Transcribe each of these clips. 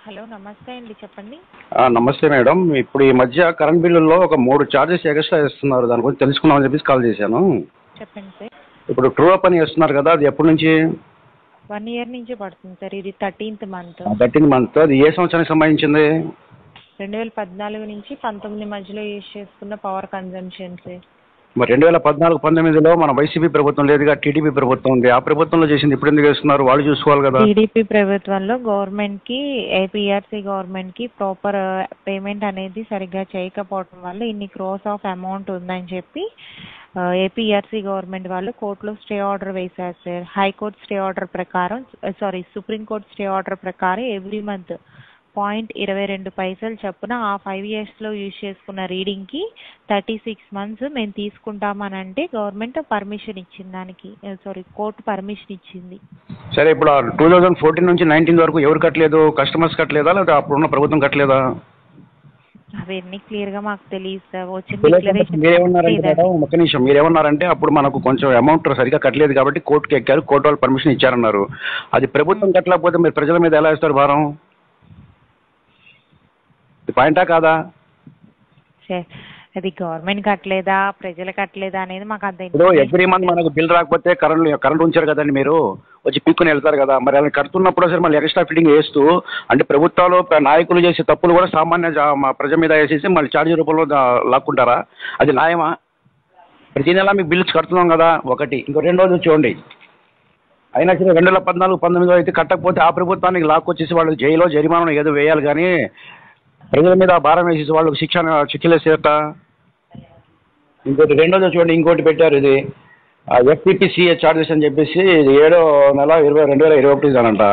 Hello నమస్తే అండి చెప్పండి. నమస్తే మేడం. ఇప్పుడు ఈ మధ్య కరెంట్ బిల్లుల్లో ఒక 3 చార్జెస్ ఎక్స్ట్రా ఇస్తున్నారు. దాని గురించి తెలుసుకుందామని చెప్పేసి కాల్ చేశాను. చెప్పండి సార్. ఇప్పుడు ట్రూ అప్ అని ఇస్తున్నారు కదా, అది ఎప్పటి నుంచి? 1 ఇయర్ నుంచే పడుతుంది సార్. ఇది 13th మంత్. 13 మంత్. అది ఏ సంవత్సరానికి సంబంధించింది? 2014 నుంచి 19 మధ్యలో యూజ్ చేసుకున్న పవర్ కన్జంప్షన్ సార్. మరి 2014-19లో మన వైసీపీ ప్రభుత్వం లేదుగా, టీడీపీ ప్రభుత్వం ఉంది. ఆ ప్రభుత్వంలో చేసింది ఇప్పుడు ఎందుకు వేస్తున్నారు? వాళ్ళు చూసుకోవాలి కదా. టీడీపీ ప్రభుత్వంలో గవర్నమెంట్కి ఏపీఆర్సీ గవర్నమెంట్కి ప్రాపర్ పేమెంట్ అనేది సరిగ్గా చేయకపోవడం వల్ల ఇన్ని క్రోస్ ఆఫ్ అమౌంట్ ఉందని చెప్పి ఏపీఆర్సీ గవర్నమెంట్ వాళ్ళు కోర్టులో స్టే ఆర్డర్ వేశారు సార్. హైకోర్టు స్టే ఆర్డర్ ప్రకారం సుప్రీంకోర్టు స్టే ఆర్డర్ ప్రకారం ఎవ్రీ మంత్ 0.22 చొప్పున ఆ 5 yearsలో యూజ్ చేసుకున్న రీడింగ్కి 36 months మేము తీసుకుంటామనంటే గవర్నమెంట్ పర్మిషన్ ఇచ్చింది. దానికి కోర్టు పర్మిషన్ ఇచ్చింది. సరే, ఇప్పుడు 2014 నుంచి 19 వరకు ఎవరు కట్టలేదు? కస్టమర్స్ కట్టలేదా, లేదా అప్పుడున్న ప్రభుత్వం కట్టలేదా? అవన్నీ క్లియర్గా మాకు తెలియదు సార్. వచ్చిన ఒక్క నిమిషం, మీరేమన్నారంటే అప్పుడు మనకు కొంచెం అమౌంట్ సరిగా కట్టలేదు కాబట్టి కోర్టుకి ఎక్కారు, కోర్టు వాళ్ళు పర్మిషన్ ఇచ్చారన్నారు. అది ప్రభుత్వం కట్టలేకపోతే మీరు ప్రజల మీద ఎలా ఇస్తారు భారం? పాయింటా కాదా? అది గవర్నమెంట్ కట్టలేదా ప్రజలు కట్టలేదా అనేది మాకు అంత. ఇప్పుడు ఎవ్రీ మంత్ మనకు బిల్ రాకపోతే కరెంట్ ఉంచారు కదండి, మీరు వచ్చి పీక్కుని వెళ్తారు కదా. మరి అలా కడుతున్నప్పుడు సరే మళ్ళీ ఎక్స్ట్రా ఫిట్టింగ్ వేస్తూ, అంటే ప్రభుత్వాలు నాయకులు చేసే తప్పులు కూడా సామాన్య ప్రజల మీద వేసేసి మళ్ళీ ఛార్జీ రూపంలో లాక్కుంటారా? అది న్యాయమా? ప్రతి నెల మీకు బిల్స్ కడుతున్నాం కదా ఒకటి. ఇంకో రెండోది చూడండి, అయినా సరే 2014-19 అయితే కట్టకపోతే ఆ ప్రభుత్వానికి లాక్కొచ్చేసి వాళ్ళు జైల్లో జరిమానా ఏదో వేయాలి, కానీ ప్రజల మీద భారం వేసేసి వాళ్ళకి శిక్షలేసేట. ఇంకోటి రెండోది చూడండి, ఇంకోటి పెట్టారు, ఇది FPPCA చార్జెస్ అని చెప్పేసి 7వ నెల 2021 అనంట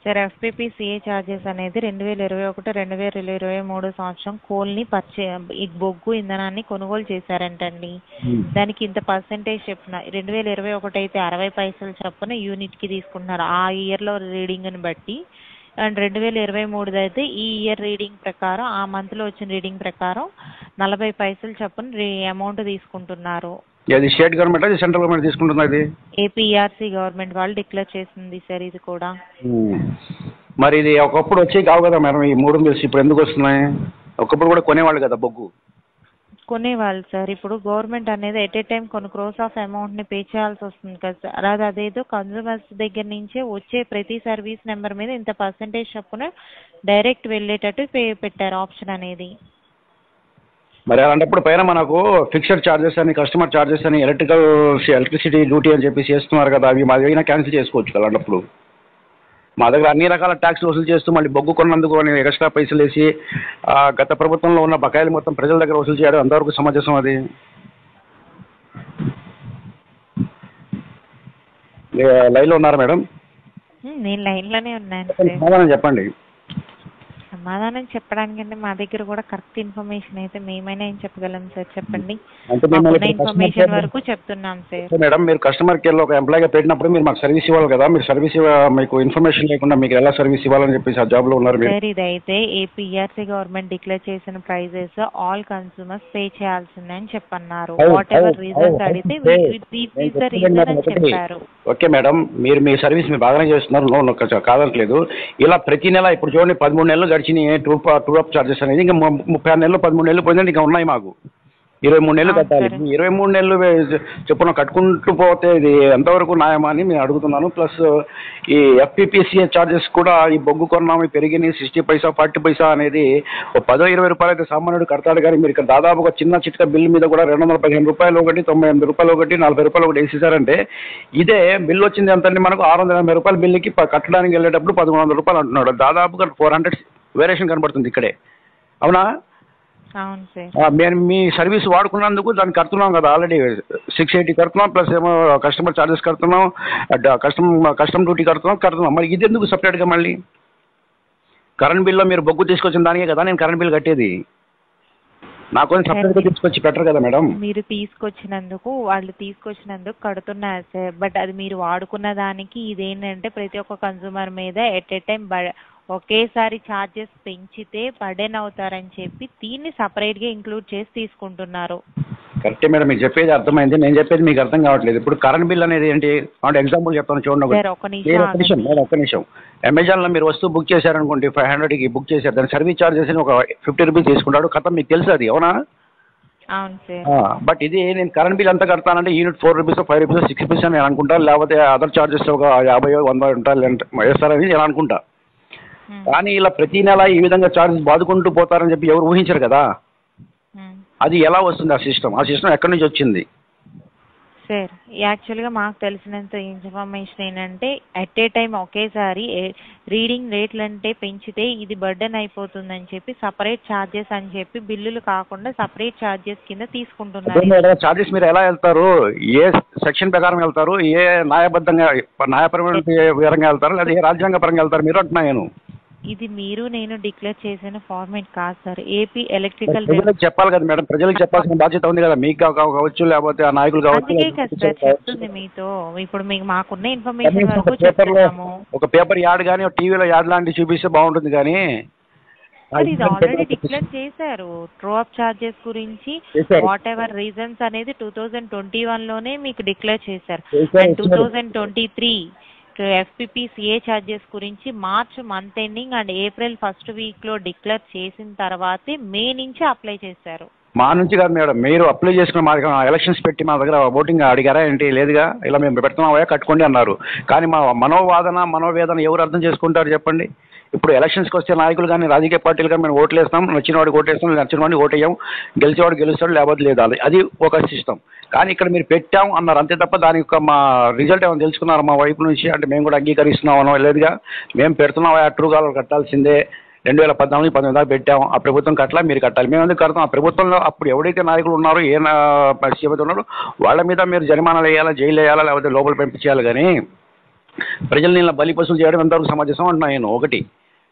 సార్. FPPCA చార్జెస్ అనేది 2021-2023 సంవత్సరం కోల్ని ఈ బొగ్గు ఇంధనాన్ని కొనుగోలు చేశారంటండి. దానికి ఇంత పర్సెంటేజ్ చెప్పిన 2021 అయితే 60 పైసలు చొప్పున యూనిట్కి తీసుకుంటున్నారు ఆ ఇయర్లో రీడింగ్ని బట్టి. అండ్ 2023 అయితే ఈ ఇయర్ రీడింగ్ ప్రకారం, ఆ మంత్లో వచ్చిన రీడింగ్ ప్రకారం 40 పైసలు చొప్పున అమౌంట్ తీసుకుంటున్నారు. అది స్టేట్ గవర్నమెంట్, అది సెంట్రల్ గవర్నమెంట్ తీసుకుంటున్నది? ఏపీఆర్సీ గవర్నమెంట్ వాళ్ళు డిక్లేర్ చేసింది సార్ ఇది కూడా. మరి ఇది ఒకప్పుడు వచ్చి కావు కదా మేడం, ఈ 3 బిల్స్ ఇప్పుడు ఎందుకు వస్తున్నాయి? ఒకప్పుడు కూడా కొనేవాళ్ళు కదా బొగ్గు. కొనేవాళ్ళు సార్. ఇప్పుడు గవర్నమెంట్ అనేది ఎట్ ఏ టైం కొన్ని క్రోస్ ఆఫ్ అమౌంట్ని పే చేయాల్సి వస్తుంది కదా సార్. అదేదో కన్జ్యూమర్స్ దగ్గర నుంచే వచ్చే ప్రతి సర్వీస్ నెంబర్ మీద ఇంత పర్సెంటేజ్ చొప్పున డైరెక్ట్ వెళ్ళేటట్టు పెట్టారు ఆప్షన్ అనేది. మరి అలాంటప్పుడు పైన మనకు ఫిక్స్డ్ ఛార్జెస్ అని, కస్టమర్ ఛార్జెస్ అని, ఎలక్ట్రిసిటీ డ్యూటీ అని చెప్పేసి చేస్తున్నారు కదా, అవి మాది అయినా క్యాన్సిల్ చేసుకోవచ్చు కదా. అలాంటప్పుడు మా దగ్గర అన్ని రకాల ట్యాక్స్లు వసూలు చేస్తూ మళ్ళీ బొగ్గు కొన్నందుకు అని ఎక్స్ట్రా పైసలు వేసి గత ప్రభుత్వంలో ఉన్న బకాయిలు మొత్తం ప్రజల దగ్గర వసూలు చేయడం అంతవరకు సమంజసం? అది లైన్లో ఉన్నారా మేడం? నేను లైన్లోనే ఉన్నాను. సమాధానం చెప్పండి. సమాధానం చెప్పడానికంటే మా దగ్గర కూడా కరెక్ట్ ఇన్ఫర్మేషన్ అయితే మేమైనా ఏం చెప్పగలం సార్. చెప్పండి. ఇన్ఫర్మేషన్ వరకు చెప్తున్నాం సార్. మేడం, మీరు కస్టమర్ కేర్లో ఒక ఎంప్లాయీగా పెట్టినప్పుడు మీరు మాకు సర్వీస్ ఇవ్వాలి కదా. మీరు సర్వీస్ మీకు ఇన్ఫర్మేషన్ లేకుండా మీకు ఎలా సర్వీస్ ఇవ్వాలని చెప్పేసి ఆ జాబ్లో ఉన్నారు మీరు. సార్ ఇదైతే ఏపీఆర్సీ గవర్నమెంట్ డిక్లేర్ చేసిన ప్రైజెస్ ఆల్ కన్స్యూమర్స్ పే చేయాల్సిందని చెప్పన్నారు. వాట్ ఎవర్ రీజన్స్ అడిగితే రీజన్ అని చెప్పారు. ఓకే మేడం, మీరు మీ సర్వీస్ మీరు బాగానే చేస్తున్నారు, కాదట్లేదు. ఇలా ప్రతి నెల ఇప్పుడు చూడండి 13 నెలలు గడిచినాయి ట్రూ అప్ చార్జెస్ అనేది. ఇంకా 36 నెలలు 13 నెలలు పోయిందంటే ఇంకా ఉన్నాయి మాకు. 23 నెలలు కట్టాలి. 23 నెలలు చెప్పున కట్టుకుంటూ పోతే ఇది ఎంతవరకు న్యాయమా అని నేను అడుగుతున్నాను. ప్లస్ ఈ FPPCA చార్జెస్ కూడా ఈ బొగ్గు కొన్నాము పెరిగినాయి 60 పైసా 40 పైసా అనేది. ఒక 10-20 రూపాయలు అయితే సామాన్యుడు కడతాడు, కానీ మీరు ఇక్కడ దాదాపు ఒక చిన్న చిట్క బిల్లు మీద కూడా 215 రూపాయలు ఒకటి, 98 రూపాయలు ఒకటి, 40 రూపాయలు ఒకటి వేసేసారంటే ఇదే బిల్లు వచ్చింది ఎంతండి మనకు? 680 రూపాయల బిల్లుకి కట్టడానికి వెళ్ళేటప్పుడు 1300 రూపాయలు అంటున్నాడు. దాదాపుగా 400 వేరియేషన్ కనబడుతుంది ఇక్కడే. అవునా? అవును సార్. మేము మీ సర్వీస్ వాడుకున్నందుకు దాన్ని కడుతున్నాం కదా, ఆల్రెడీ 680 కడుతున్నాం, ప్లస్ ఏమో కస్టమర్ ఛార్జెస్ కడుతున్నాం, కస్టమ్ డ్యూటీ కడుతున్నాం. మరి ఇది ఎందుకు సపరేట్గా? మళ్ళీ కరెంట్ బిల్లో మీరు బొగ్గు తీసుకొచ్చిన దానికే కదా నేను కరెంట్ బిల్ కట్టేది. నాకు సపరేట్గా తీసుకొచ్చి పెట్టరు కదా మేడం. మీరు వాళ్ళు తీసుకొచ్చినందుకు కడుతున్నారు సార్. బట్ అది మీరు వాడుకున్న దానికి ఇదేంటంటే ప్రతి ఒక్క కన్సూమర్ మీద ఎట్ ఏ టైం ఒకేసారి ఛార్జెస్ పెంచితే బర్డెన్ అవుతారని చెప్పి దీన్ని సపరేట్గా ఇంక్లూడ్ చేసి తీసుకుంటున్నారు. కరెక్టే మేడం, మీరు చెప్పేది అర్థమైంది. నేను చెప్పేది మీకు అర్థం కావట్లేదు. ఇప్పుడు కరెంట్ బిల్ అనేది ఏంటి అంటే ఎగ్జాంపుల్ చెప్తాను చూడండి. సార్ ఒక నిమిషం నిమిషం మేడం, ఒక్క నిమిషం. అమెజాన్లో మీరు వస్తువు బుక్ చేశారనుకోండి, 500కి బుక్ చేశారు, దాని సర్వీస్ చార్జెస్ అని ఒక 50 రూపీస్ తీసుకుంటాడు. కథ మీకు తెలుసు అది, అవునా? అవును సార్. బట్ ఇది నేను కరెంట్ బిల్ ఎంత కడతానంటే యూనిట్ 4 రూపీస్ 5 రూపీస్ 6 రూపీస్ అని నేను అనుకుంటా, లేకపోతే అదర్ చార్జెస్ ఒక 50 100 ఉంటారు వేస్తారని నేను అనుకుంటా. కానీ ఇలా ప్రతి నెల ఈ విధంగా చార్జెస్ బాదుకుంటూ పోతారని చెప్పి ఎవరు ఊహించరు కదా. అది ఎలా వస్తుంది ఆ సిస్టమ్ ఎక్కడి నుంచి వచ్చింది? సార్ యాక్చువల్గా మాకు తెలిసినంత ఇన్ఫర్మేషన్ ఏంటంటే అట్ ఏ టైం ఒకేసారి రీడింగ్ రేట్లు అంటే పెంచితే ఇది బర్డెన్ అయిపోతుందని చెప్పి సపరేట్ ఛార్జెస్ అని చెప్పి బిల్లులు కాకుండా సపరేట్ ఛార్జెస్ కింద తీసుకుంటున్నారు. ఛార్జెస్ మీరు ఎలా వెళ్తారు? ఏ సెక్షన్ ప్రకారం వెళ్తారు? ఏ న్యాయపరమైన వివరంగా వెళ్తారు, లేదా ఏ రాజ్యాంగ పరంగా వెళ్తారు మీరు అంటున్నా నేను. ఇది మీరు నేను డిక్లేర్ చేసిన ఫార్మేట్ కాదు సార్. ఏపీ ఎలక్ట్రికల్ ప్రజలకు చెప్పాలి కదా మేడం, ప్రజలకు చెప్పాల్సిన బాధ్యత ఉంది కదా. మీకు కావచ్చు, లేకపోతే ఆ నాయకులు కావచ్చు. అందుకే కదా సార్ చెప్తుంది మీతో. ఇప్పుడు మీకు మాకున్న ఇన్ఫర్మేషన్ వరకు చెప్తున్నాము. ఒక పేపర్ యాడ్ కానీ టీవీలో యాడ్ లాంటివి చూపిస్తే బాగుంటుంది కానీ ఇది ఆల్రెడీ డిక్లేర్ చేశారు. ట్రూ అప్ చార్జెస్ గురించి వాట్ ఎవర్ రీజన్స్ అనేది 2021లోనే మీకు డిక్లేర్ చేశారు. అండ్ 2023 FPPCA ఛార్జెస్ గురించి March month ending and April first వీక్లో డిక్లేర్ చేసిన తర్వాతే మే నుంచి అప్లై చేశారు. మా నుంచి కాదు మేడం, మీరు అప్లై చేసుకున్న మా ఎలక్షన్స్ పెట్టి మా దగ్గర ఓటింగ్ అడిగారా ఏంటి? లేదుగా. ఇలా మేము పెడుతున్నావా కట్టుకోండి అన్నారు. కానీ మా మనోవేదన ఎవరు అర్థం చేసుకుంటారు చెప్పండి? ఇప్పుడు ఎలక్షన్స్కి వస్తే నాయకులు కానీ రాజకీయ పార్టీలు కానీ మేము ఓట్లు వేస్తాం, నచ్చిన వాడికి ఓటేస్తాం, నచ్చిన వాడిని ఓటేయం, గెలిచేవాడు గెలుస్తాడు, లేకపోతే లేదు. అది ఒక సిస్టమ్. కానీ ఇక్కడ మీరు పెట్టాం అన్నారు అంతే తప్ప దాని యొక్క మా రిజల్ట్ ఏమైనా తెలుసుకున్నారు మా వైపు నుంచి? అంటే మేము కూడా అంగీకరిస్తున్నామనో లేదుగా. మేము పెడుతున్నావా ట్రూ కాలర్ కట్టాల్సిందే, 2014-19 దాకా పెట్టాం, ఆ ప్రభుత్వం కట్టాలా, మీరు కట్టాలి. మేము ఎందుకు కడతాం? ఆ ప్రభుత్వంలో అప్పుడు ఎవరైతే నాయకులు ఉన్నారో సీఎం ఉన్నారో వాళ్ళ మీద మీరు జరిమానాలు వేయాలా, జైలు వేయాలా, లేకపోతే లోపల పంపించేయాలి. కానీ ప్రజల్ని ఇలా బలి పసులు చేయడం ఎంతవరకు సమాజం అంటున్నా నేను. ఒకటి.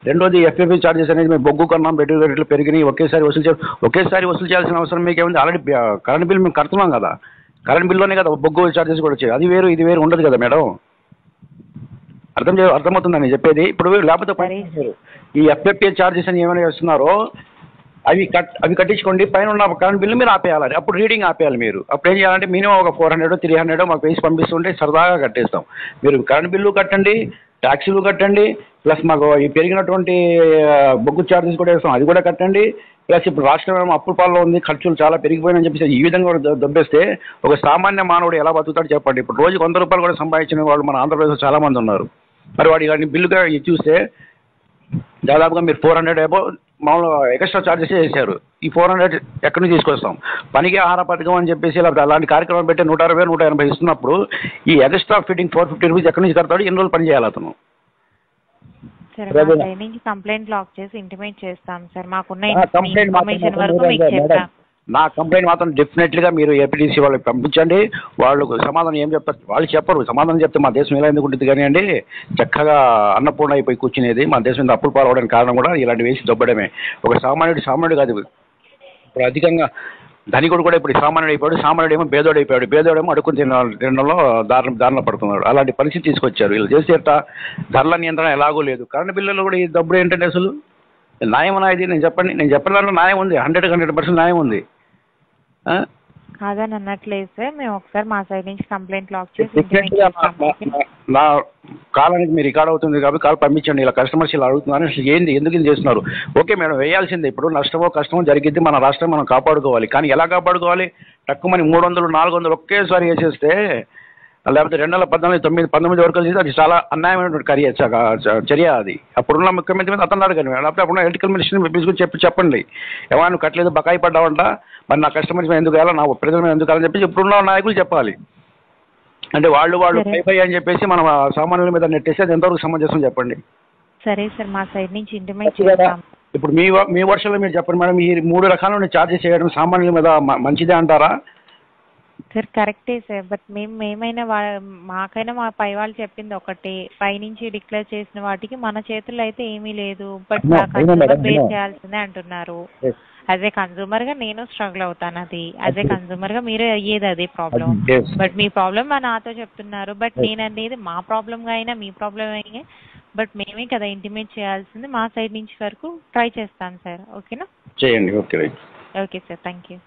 రెండోది FPP ఛార్జెస్ అనేది మేము బొగ్గు కొన్నాం, పెట్రోల్ రేట్లు పెరిగినాయి, ఒకేసారి వసూలు చేయాల్సిన అవసరం మీకేముంది? ఆల్రెడీ కరెంట్ బిల్ మేము కడుతున్నాం కదా, కరెంట్ బిల్లోనే కదా బొగ్గు ఛార్జెస్ కూడా వచ్చేది. అది వేరు ఇది వేరు ఉండదు కదా మేడం. అర్థమవుతుందని చెప్పేది. ఇప్పుడు లేకపోతే ఈ FPP ఛార్జెస్ అని ఏమైనా చేస్తున్నారో అవి కట్టించుకోండి, పైన ఉన్న కరెంట్ బిల్లు మీరు ఆపేయాలి. అప్పుడు రీడింగ్ ఆపేయాలి మీరు. అప్పుడు ఏం చేయాలంటే మినిమం ఒక 400-300 మాకు వేసి పంపిస్తుంటే సరదాగా కట్టేస్తాం. మీరు కరెంట్ బిల్లు కట్టండి, ట్యాక్సీలు కట్టండి, ప్లస్ మాకు ఈ పెరిగినటువంటి బొగ్గు ఛార్జెస్ కూడా వేస్తాం, అది కూడా కట్టండి. ప్లస్ ఇప్పుడు రాష్ట్రం అప్పుల పాలలో ఉంది, ఖర్చులు చాలా పెరిగిపోయినని చెప్పేసి ఈ విధంగా కూడా దొబ్బేస్తే ఒక సామాన్య మానవుడు ఎలా బతుకుతాడు చెప్పండి? ఇప్పుడు రోజుకి 100 రూపాయలు కూడా సంపాదించిన వాళ్ళు మన ఆంధ్రప్రదేశ్లో చాలామంది ఉన్నారు. మరి వాడి బిల్లుగా చూస్తే దాదాపుగా మీరు 400 అబౌవ్ మామూలు ఎక్స్ట్రా ఛార్జెస్ చేశారు. ఈ 400 ఎక్కడి నుంచి తీసుకొస్తాం? పనికి ఆహార పథకం అని చెప్పేసి లేకపోతే అలాంటి కార్యక్రమం పెట్టి 160-180 ఇస్తున్నప్పుడు ఈ ఎక్స్ట్రా ఫిట్టింగ్ 450 రూపీస్ ఎక్కడి నుంచి కడతాడు? ఎన్ని రోజులు పని చేయాలి అతను? కంప్లైంట్ లాక్ చేసి ఇంటిమేట్ చేస్తాం సార్. మాకున్న ఇన్ఫర్మేషన్ వరకు మీకు చెప్తాం. నా కంప్లైంట్ మాత్రం డెఫినెట్గా మీరు ఏపీటీసీ వాళ్ళకి పంపించండి. వాళ్ళు సమాధానం ఏం చెప్తారు? వాళ్ళు చెప్పరు. సమాధానం చెప్తే మా దేశం ఎలా ఎందుకు ఉంటుంది? కానీ అండి చక్కగా అన్నపూర్ణ అయిపోయి కూర్చునేది. మా దేశం మీద అప్పులు పాల్గొనడానికి కారణం కూడా ఇలాంటి వేసి దొబ్బడమే. ఒక సామాన్యుడు కాదు. ఇప్పుడు అధికంగా ధనికుడు కూడా ఇప్పుడు సామాన్యుడు అయిపోయాడు. సామాన్యుడు ఏమో పేదోడు అయిపోయాడు. పేదోడేమో అడుక్కుని తినడంలో దారిన పడుతున్నాడు. అలాంటి పరిస్థితి తీసుకొచ్చారు. వీళ్ళు చేసేట ధరల నియంత్రణ ఎలాగో లేదు. కరెంట్ బిల్లులో కూడా ఈ దబ్బుడు ఏంటంటే అసలు న్యాయం ఇది నేను చెప్పిన దాంట్లో న్యాయం ఉంది, 100% న్యాయం ఉంది. కాదని అనట్లేదు సార్. మేము ఒకసారి మా సైడ్ నుంచి కంప్లైంట్ లాక్ చేసి నా కాలానికి మీరు రికార్డ్ అవుతుంది కాబట్టి కాల్ పంపించండి. ఇలా కస్టమర్స్ ఇలా అడుగుతున్నారు, అసలు ఎందుకు ఇది చేస్తున్నారు? ఓకే మేడం, వేయాల్సిందే. ఇప్పుడు నష్టమో కష్టమో జరిగిద్ది, మన రాష్ట్రం మనం కాపాడుకోవాలి. కానీ ఎలా కాపాడుకోవాలి? తక్కువ మంది 300-400 ఒకేసారి వేసేస్తే, లేకపోతే 2014-19 వరకు చేస్తే అది చాలా అన్యాయమైనటువంటి చర్య అది. అప్పుడున్న ముఖ్యమంత్రి మీద అతను అడగండి, లేకపోతే అప్పుడున్న ఎలక్ట్రికల్ మినిస్టర్ని పిలుచుకుని చెప్పండి, ఏమైనా నువ్వు కట్టలేదు, బకాయి పడ్డావంట, మరి నా కస్టమర్స్ మీద ఎందుకు వేయాలా, నా ప్రజల మీద ఎందుకు అని చెప్పి ఇప్పుడున్న నాయకులు చెప్పాలి. అంటే వాళ్ళు పై అని చెప్పేసి మనం సామాన్యుల మీద నెట్టేసి అది ఎంతవరకు సమంజసం చెప్పండి? సరే సార్, మా సైడ్ నుంచి ఇంటిమేట్ చేస్తాం. ఇప్పుడు మీ వర్షంలో మీరు చెప్పండి మేడం, ఈ 3 రకాల ఛార్జెస్ చేయడం సామాన్యుల మీద మంచిదే అంటారా? సార్ కరెక్టే సార్. బట్ మేమైనా మాకైనా మా పై వాళ్ళు చెప్పింది ఒకటి, పైనుంచి డిక్లేర్ చేసిన వాటికి మన చేతుల్లో అయితే ఏమీ లేదు. బట్ కన్సూమర్ పే చేయాల్సిందే అంటున్నారు. యాజ్ ఏ కన్సూమర్ గా నేను స్ట్రగుల్ అవుతాను. అది యాజ్ ఏ కన్సూమర్ గా మీరు అయ్యేది అదే ప్రాబ్లం. బట్ మీ ప్రాబ్లం నాతో చెప్తున్నారు. బట్ నేను అనేది మా ప్రాబ్లం గా అయినా మీ ప్రాబ్లం అయినా బట్ మేమే కదా ఇంటిమేట్ చేయాల్సింది. మా సైడ్ నుంచి వరకు ట్రై చేస్తాను సార్. ఓకేనా? చేయండి. Okay okay sir, thank you.